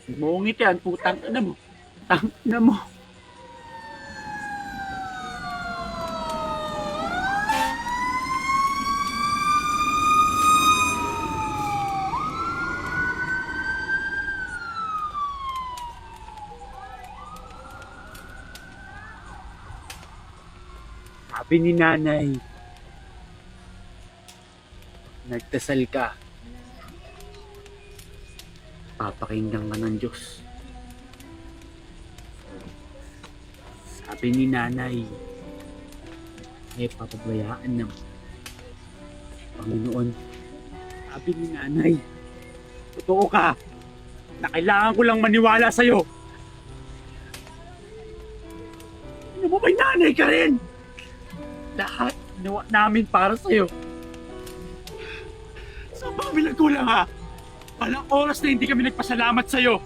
Mungit yan, putang ina mo. Tang ina mo. Sabi ni nanay, nagdasal ka, papakinggan ka ng Diyos. Sabi ni nanay, papabayaan ng Panginoon. Sabi ni nanay, totoo ka, na kailangan ko lang maniwala sa'yo. Ano mo ba'y nanay ka rin? Lahat ginawa namin para sa'yo. Saan ba kami nagkulang ha? Walang oras na hindi kami nagpasalamat sa'yo.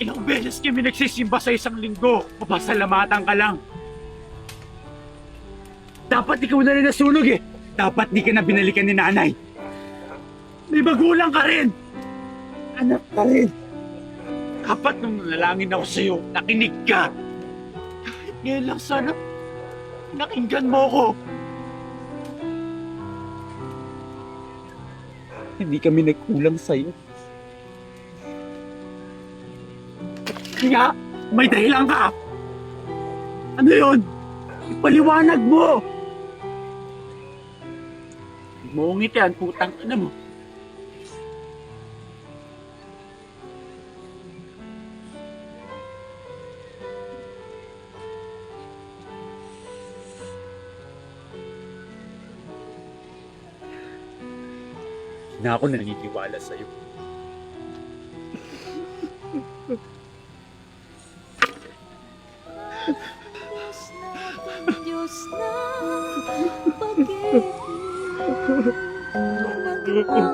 Ilang beses kami nagsisimba sa isang linggo. Papasalamatan ka lang. Dapat ikaw na rin nasunog eh. Dapat di ka na binalikan ni nanay. May magulang ka rin. Anak ka rin. Dapat nung nanalangin ako sa'yo, nakinig ka. Kahit ngayon lang sana, nakinggan mo ko. Hindi kami nagkulang sa'yo. Kaya, may dahilan ka. Ano yun? Ipaliwanag mo. Mungit yan, putang ina mo. Na ako naniniwala sa'yo. Diyos na, bakit naging